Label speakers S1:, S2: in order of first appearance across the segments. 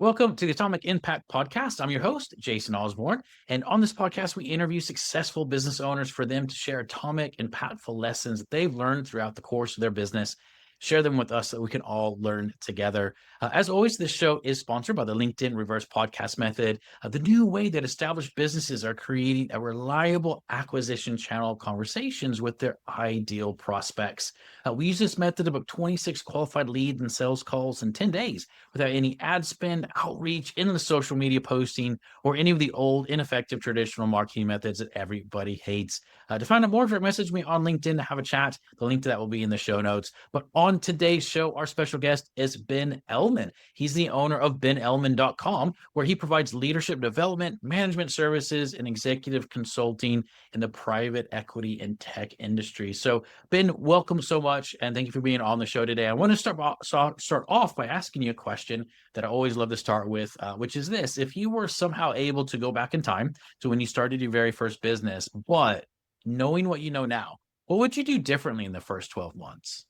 S1: Welcome to the Atomic Impact Podcast. I'm your host, Jason Osborne. And on this podcast, we interview successful business owners for them to share atomic, impactful lessons that they've learned throughout the course of their business. Share them with us so that we can all learn together. As always, this show is sponsored by the LinkedIn Reverse Podcast Method, the new way that established businesses are creating a reliable acquisition channel of conversations with their ideal prospects. We use this method to book 26 qualified leads and sales calls in 10 days without any ad spend, outreach, endless social media posting, or any of the old, ineffective traditional marketing methods that everybody hates. To find out more, message me on LinkedIn to have a chat. The link to that will be in the show notes. But on today's show, our special guest is Ben Elman. He's the owner of benelman.com, where he provides leadership development, management services, and executive consulting in the private equity and tech industry. So, Ben, welcome so much, and thank you for being on the show today. I want to start off by asking you a question that I always love to start with, which is this. If you were somehow able to go back in time to when you started your very first business, but knowing what you know now, what would you do differently in the first 12 months?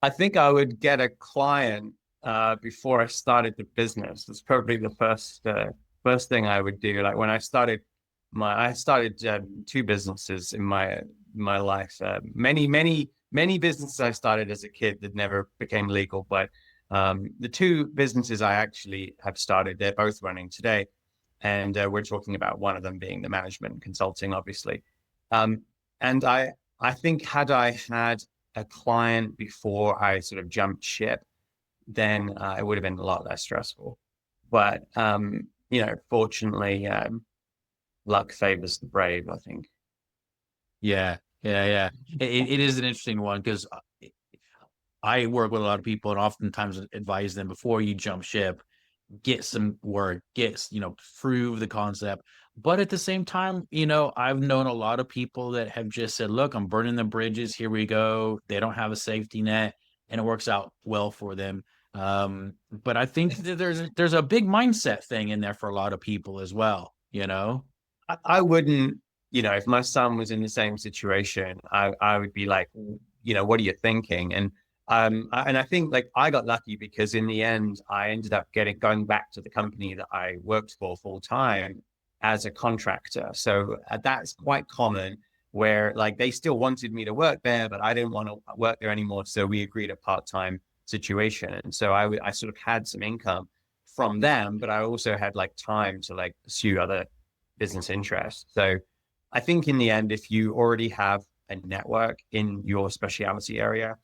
S2: I think I would get a client before I started the business. That's probably the first thing I would do. Like when I started two businesses in my life. Many businesses I started as a kid that never became legal, but the two businesses I actually have started, they're both running today, and we're talking about one of them being the management consulting, obviously. And I think had I had a client before I sort of jumped ship, then it would have been a lot less stressful. But fortunately, luck favors the brave, I think.
S1: Yeah. It is an interesting one because I work with a lot of people and oftentimes advise them before you jump ship, get some work, prove the concept. But at the same time, I've known a lot of people that have just said, look, I'm burning the bridges. Here we go. They don't have a safety net and it works out well for them. But I think that there's a big mindset thing in there for a lot of people as well.
S2: I wouldn't, if my son was in the same situation, I would be like, what are you thinking? And I think like I got lucky because in the end, I ended up going back to the company that I worked for full time as a contractor. So that's quite common where like they still wanted me to work there, but I didn't want to work there anymore. So we agreed a part-time situation. And so I sort of had some income from them, but I also had like time to like pursue other business interests. So I think in the end, if you already have a network in your specialty area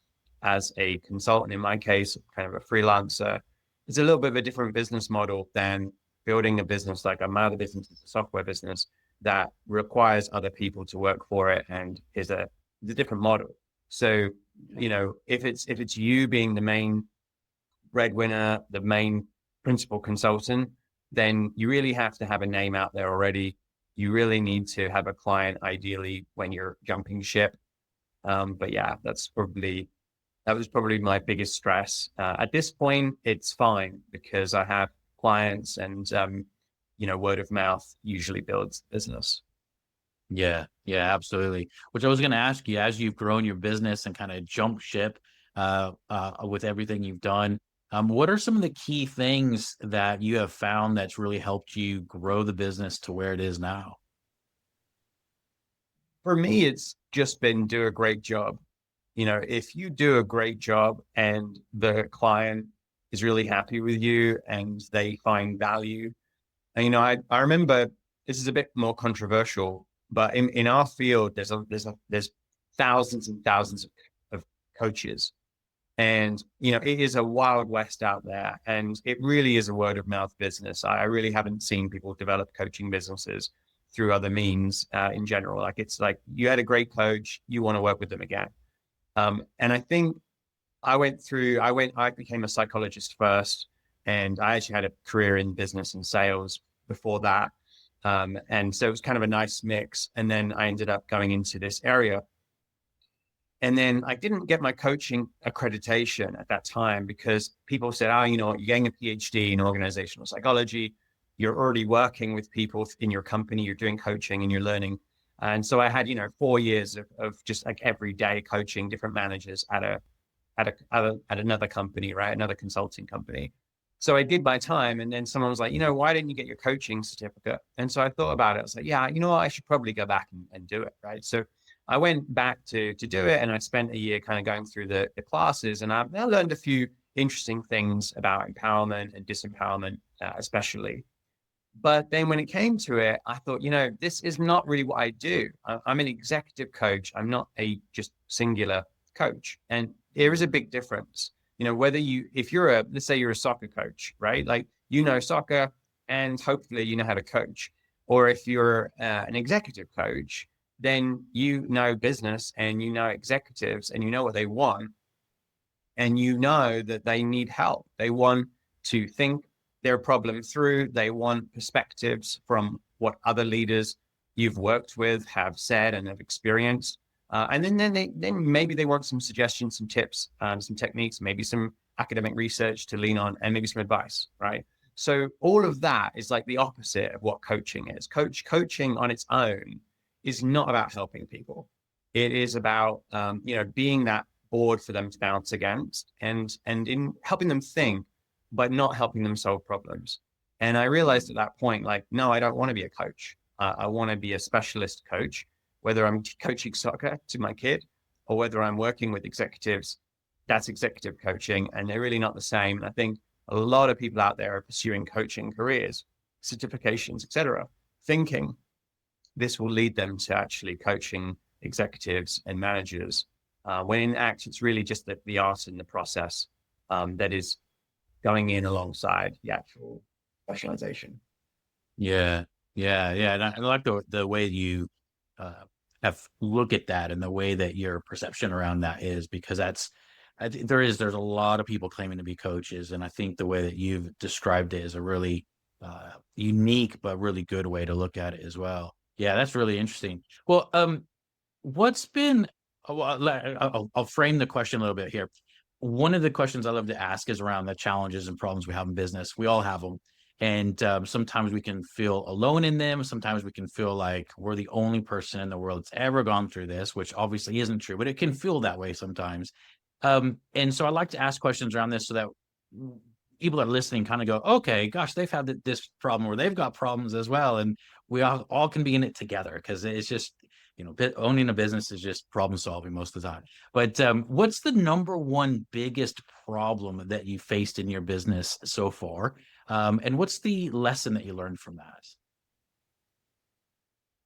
S2: as a consultant, in my case, kind of a freelancer, it's a little bit of a different business model than building a business like my other business is a software business that requires other people to work for it and is a different model. So, if it's you being the main breadwinner, the main principal consultant, then you really have to have a name out there already. You really need to have a client, ideally, when you're jumping ship. But yeah, that was probably my biggest stress. At this point, it's fine because I have clients and, word of mouth usually builds business.
S1: Yeah, absolutely. Which I was going to ask you, as you've grown your business and kind of jump ship with everything you've done, what are some of the key things that you have found that's really helped you grow the business to where it is now?
S2: For me, it's just been do a great job. If you do a great job and the client is really happy with you and they find value. And, I remember this is a bit more controversial, but in our field, there's thousands and thousands of coaches. And, it is a wild west out there. And it really is a word of mouth business. I really haven't seen people develop coaching businesses through other means in general. Like it's like you had a great coach, you want to work with them again. And I think I became a psychologist first, and I actually had a career in business and sales before that. And so it was kind of a nice mix. And then I ended up going into this area. And then I didn't get my coaching accreditation at that time because people said, oh, you're getting a PhD in organizational psychology. You're already working with people in your company. You're doing coaching and you're learning. And so I had, 4 years of just like every day coaching different managers at another company, right? Another consulting company. So I did my time, and then someone was like, why didn't you get your coaching certificate? And so I thought about it. I was like, yeah, you know what? I should probably go back and do it, right? So I went back to do it, and I spent a year kind of going through the classes, and I learned a few interesting things about empowerment and disempowerment, especially. But then when it came to it, I thought, this is not really what I do. I'm an executive coach. I'm not a just singular coach. And there is a big difference. Whether if you're let's say you're a soccer coach, right? Like, soccer, and hopefully you know how to coach. Or if you're an executive coach, then you know business and you know executives and you know what they want. And you know that they need help. They want to think their problem through. They want perspectives from what other leaders you've worked with have said and have experienced. And then maybe they want some suggestions, some tips, some techniques, maybe some academic research to lean on, and maybe some advice, right? So all of that is like the opposite of what coaching is. Coaching on its own is not about helping people. It is about being that board for them to bounce against, and in helping them think, but not helping them solve problems. And I realized at that point, like, no, I don't want to be a coach. I want to be a specialist coach, whether I'm coaching soccer to my kid or whether I'm working with executives. That's executive coaching, and they're really not the same. And I think a lot of people out there are pursuing coaching careers, certifications, etc., thinking this will lead them to actually coaching executives and managers, when in act, it's really just the art and the process that is going in alongside the actual specialization.
S1: Yeah, yeah. And I like the way you have look at that, and the way that your perception around that is, because there's a lot of people claiming to be coaches, and I think the way that you've described it is a really unique but really good way to look at it as well. Yeah, that's really interesting. Well, what's been I'll frame the question a little bit here. One of the questions I love to ask is around the challenges and problems we have in business. We all have them. And sometimes we can feel alone in them. Sometimes we can feel like we're the only person in the world that's ever gone through this, which obviously isn't true, but it can feel that way sometimes. And so I like to ask questions around this so that people that are listening kind of go, okay, gosh, they've had this problem, or they've got problems as well. And we all can be in it together, because it's just, owning a business is just problem solving most of the time. But what's the number one biggest problem that you faced in your business so far? And what's the lesson that you learned from that?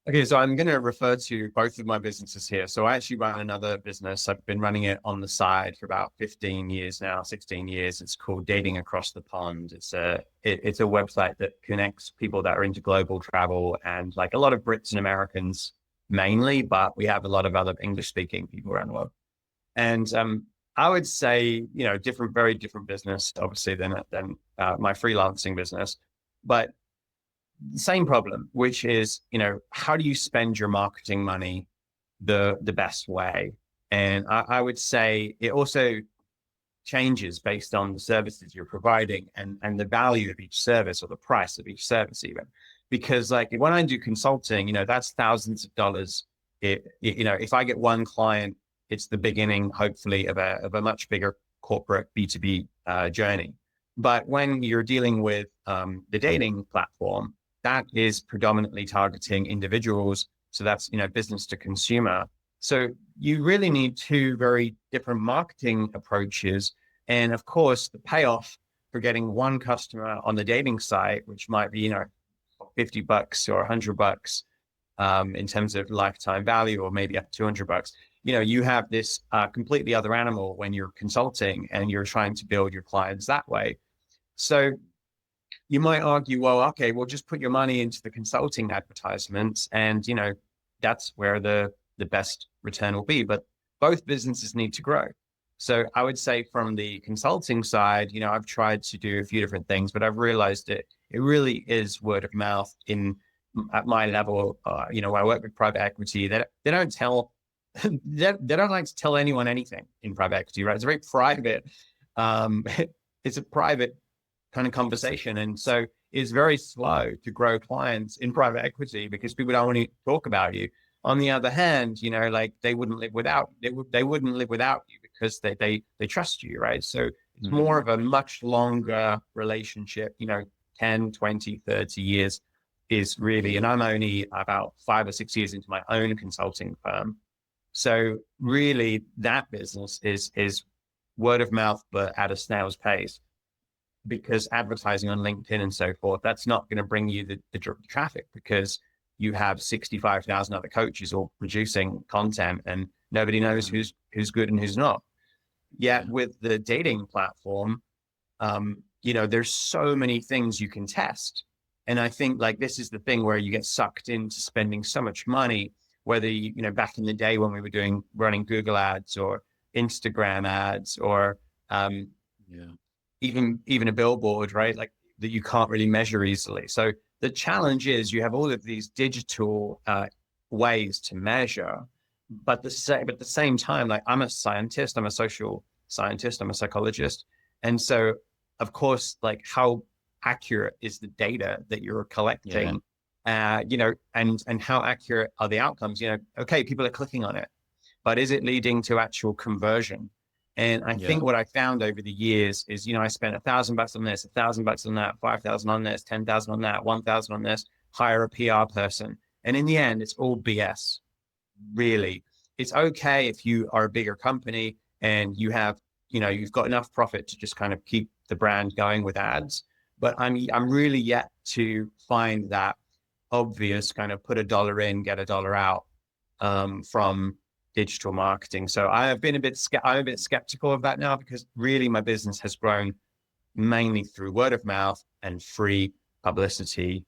S2: Okay, so I'm going to refer to both of my businesses here. So I actually run another business. I've been running it on the side for about 15 years now, 16 years. It's called Dating Across the Pond. It's a website that connects people that are into global travel, and like a lot of Brits and Americans mainly, but we have a lot of other English speaking people around the world. And I would say, very different business, obviously, than my freelancing business, but same problem, which is, how do you spend your marketing money the best way? And I would say it also changes based on the services you're providing, and the value of each service, or the price of each service even. Because like when I do consulting, that's thousands of dollars. If I get one client, it's the beginning, hopefully, of a much bigger corporate B2B journey. But when you're dealing with the dating platform, that is predominantly targeting individuals. So that's, business to consumer. So you really need two very different marketing approaches. And of course, the payoff for getting one customer on the dating site, which might be, $50 or $100 in terms of lifetime value, or maybe up to $200. You have this completely other animal when you're consulting and you're trying to build your clients that way. So you might argue, well, okay, well, just put your money into the consulting advertisements, and that's where the best return will be. But both businesses need to grow. So I would say from the consulting side, I've tried to do a few different things, but I've realized it really is word of mouth at my level. When I work with private equity, that they don't tell they don't like to tell anyone anything in private equity, right? It's very private. It's a private kind of conversation. And so it's very slow to grow clients in private equity because people don't want to talk about you. On the other hand, like they wouldn't live without you because they trust you, right? So It's more of a much longer relationship, 10, 20, 30 years is really, and I'm only about 5 or 6 years into my own consulting firm. So really that business is word of mouth, but at a snail's pace, because advertising on LinkedIn and so forth, that's not going to bring you the traffic, because you have 65,000 other coaches all producing content and nobody knows who's good and who's not. Yet with the dating platform, there's so many things you can test. And I think like this is the thing where you get sucked into spending so much money, whether back in the day when we were running Google ads or Instagram ads or even a billboard, right? Like that you can't really measure easily. So the challenge is you have all of these digital ways to measure, but at the same time, like I'm a scientist, I'm a social scientist, I'm a psychologist. And so of course, like how accurate is the data that you're collecting? And how accurate are the outcomes? Okay, people are clicking on it, but is it leading to actual conversion? And I think what I found over the years is, I spent $1,000 on this, $1,000 on that, 5,000 on this, 10,000 on that, 1,000 on this, hire a PR person. And in the end, it's all BS. Really, it's okay if you are a bigger company and you have, you've got enough profit to just kind of keep the brand going with ads. But I'm really yet to find that obvious kind of put $1 in, get $1 out from digital marketing. So I'm a bit skeptical of that now, because really my business has grown mainly through word of mouth and free publicity,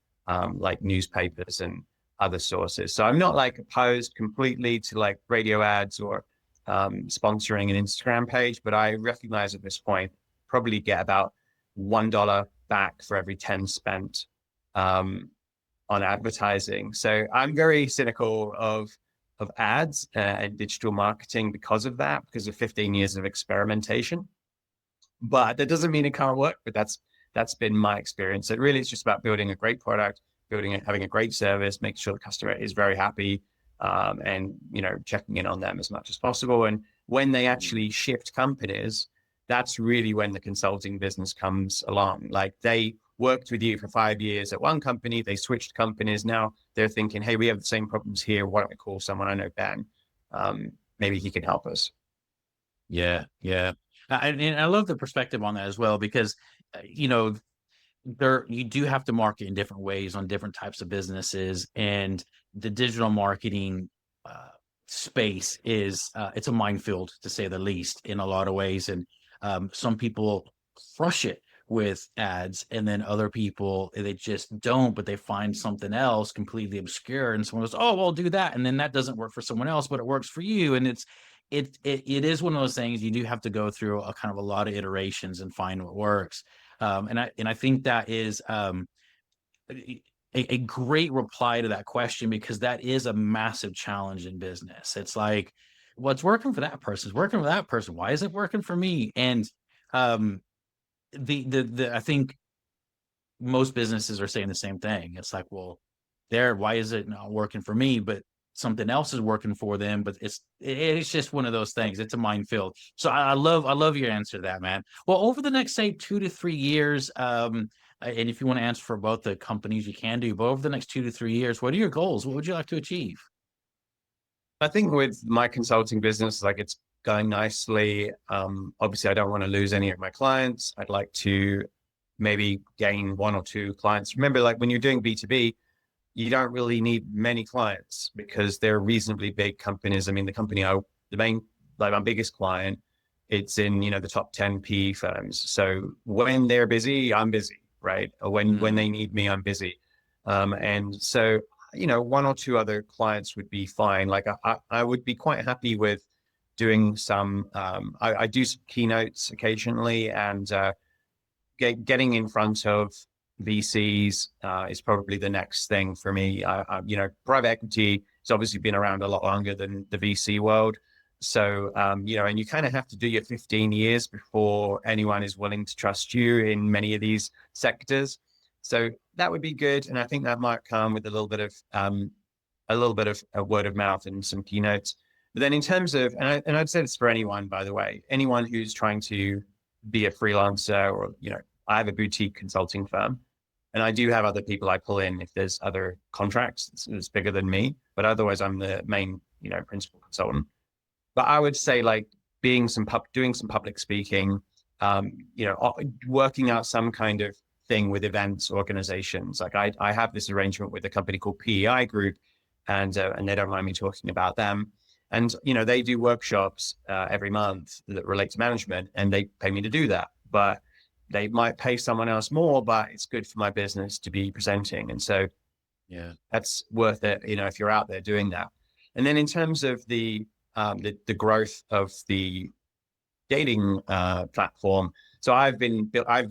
S2: like newspapers and other sources. So I'm not like opposed completely to like radio ads or sponsoring an Instagram page, but I recognize at this point probably get about $1 back for every 10 spent on advertising. So I'm very cynical of ads and digital marketing because of that, because of 15 years of experimentation. But that doesn't mean it can't work, but that's been my experience. So really, it's just about building a great product, having a great service, making sure the customer is very happy, and checking in on them as much as possible. And when they actually shift companies, that's really when the consulting business comes along. Like they worked with you for 5 years at one company, they switched companies. Now they're thinking, hey, we have the same problems here. Why don't we call someone? I know Ben. Maybe he can help us.
S1: Yeah. And I love the perspective on that as well, because, you do have to market in different ways on different types of businesses, and the digital marketing space is it's a minefield, to say the least, in a lot of ways. And some people crush it with ads, and then other people, they just don't, but they find something else completely obscure, and someone goes, oh, well, do that, and then that doesn't work for someone else, but it works for you. And it is one of those things you do have to go through a kind of a lot of iterations and find what works. And I think that is a great reply to that question, because that is a massive challenge in business. It's like, what's working for that person is working for that person. Why is it working for me? And the I think most businesses are saying the same thing. It's like, well, why is it not working for me, but something else is working for them? But it's just one of those things. It's a minefield. So I love your answer to that, man. Well, over the next, say, 2 to 3 years, and if you want to answer for both the companies, you can do, but over the next 2 to 3 years, what are your goals? What would you like to achieve?
S2: I think with my consulting business, like it's going nicely. Obviously, I don't want to lose any of my clients. I'd like to maybe gain 1 or 2 clients. Remember, like when you're doing B2B, you don't really need many clients because they're reasonably big companies. I mean, my biggest client, it's in, the top 10 PE firms. So when they're busy, I'm busy, right? Or when they need me, I'm busy. And so, 1 or 2 other clients would be fine. Like I would be quite happy with doing some, I do some keynotes occasionally, and getting in front of VCs is probably the next thing for me. Private equity has obviously been around a lot longer than the VC world. So, and you kind of have to do your 15 years before anyone is willing to trust you in many of these sectors. So that would be good. And I think that might come with a little bit of a word of mouth and some keynotes. But then in terms of, and I'd say this for anyone, by the way, anyone who's trying to be a freelancer or, I have a boutique consulting firm and I do have other people I pull in if there's other contracts that's bigger than me, but otherwise I'm the main, principal consultant. But I would say like doing some public speaking, working out some kind of thing with events organizations. Like I have this arrangement with a company called PEI Group, and they don't mind me talking about them. And they do workshops every month that relate to management, and they pay me to do that. But they might pay someone else more, but it's good for my business to be presenting, and so
S1: Yeah.
S2: that's worth it. If you're out there doing that. And then in terms of the growth of the dating platform. So I've been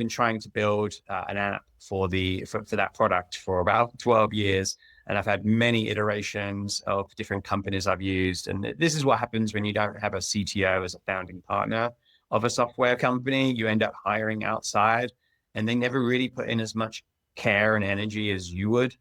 S2: trying to build an app for that product for about 12 years, and I've had many iterations of different companies I've used. And this is what happens when you don't have a CTO as a founding partner of a software company. You end up hiring outside, and they never really put in as much care and energy as you would.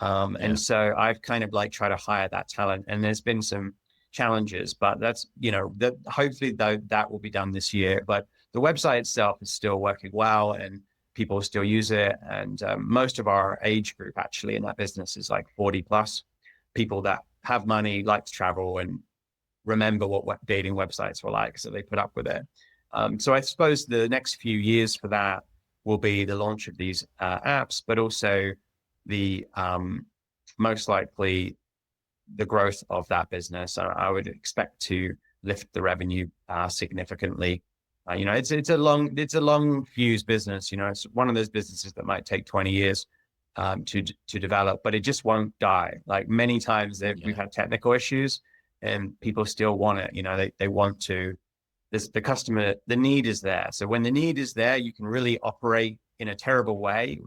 S2: And so I've kind of like tried to hire that talent, and there's been some challenges, but that's, that hopefully though that will be done this year. But the website itself is still working well and people still use it. And most of our age group actually in that business is like 40 plus people that have money, like to travel and remember what dating websites were like. So they put up with it. So I suppose the next few years for that will be the launch of these apps, but also the most likely the growth of that business. I would expect to lift the revenue significantly. It's a long fuse business. It's one of those businesses that might take 20 years to develop, but it just won't die. Like many times we've had technical issues and people still want it. They want to. The customer, the need is there. So when the need is there, you can really operate in a terrible way,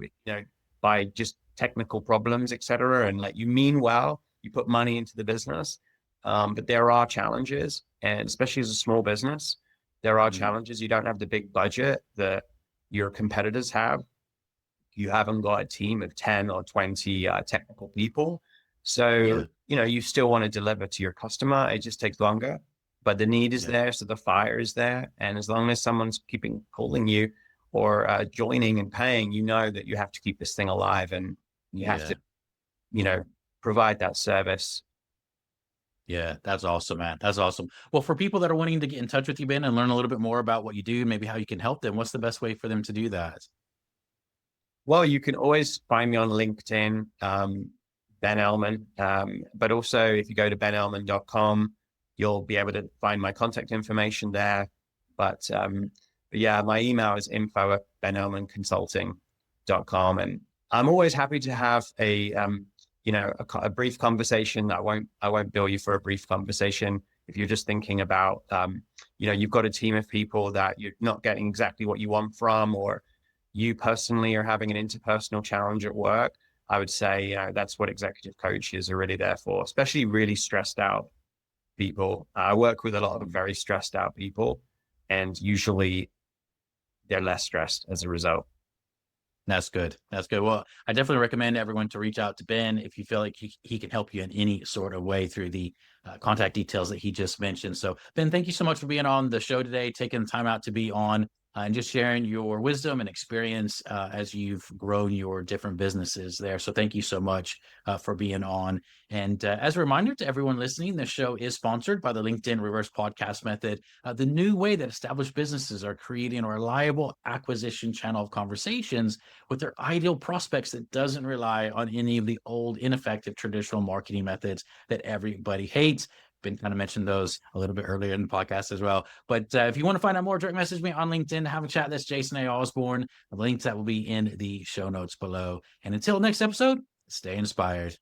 S2: by just technical problems, etc. And like you mean well, you put money into the business, but there are challenges, and especially as a small business, there are challenges. You don't have the big budget that your competitors have. You haven't got a team of 10 or 20 technical people. So, you still want to deliver to your customer. It just takes longer, but the need is there. So the fire is there. And as long as someone's keeping calling you or joining and paying, that you have to keep this thing alive, and you have to, provide that service.
S1: Yeah, that's awesome, man. That's awesome. Well, for people that are wanting to get in touch with you, Ben, and learn a little bit more about what you do, maybe how you can help them, what's the best way for them to do that?
S2: Well, you can always find me on LinkedIn, Ben Elman. But also if you go to benelman.com, you'll be able to find my contact information there. But yeah, my email is info@benelmanconsulting.com. And I'm always happy to have a brief conversation. I won't bill you for a brief conversation. If you're just thinking about, you've got a team of people that you're not getting exactly what you want from, or you personally are having an interpersonal challenge at work, I would say, that's what executive coaches are really there for, especially really stressed out people. I work with a lot of very stressed out people, and usually they're less stressed as a result.
S1: That's good. That's good. Well, I definitely recommend everyone to reach out to Ben if you feel like he can help you in any sort of way through the contact details that he just mentioned. So, Ben, thank you so much for being on the show today, taking the time out to be on and just sharing your wisdom and experience as you've grown your different businesses there. So thank you so much for being on. And as a reminder to everyone listening, this show is sponsored by the LinkedIn Reverse Podcast Method, the new way that established businesses are creating a reliable acquisition channel of conversations with their ideal prospects that doesn't rely on any of the old, ineffective traditional marketing methods that everybody hates. Ben kind of mentioned those a little bit earlier in the podcast as well. But if you want to find out more, direct message me on LinkedIn, have a chat. That's Jason A. Osborne. The links that will be in the show notes below. And until next episode, stay inspired.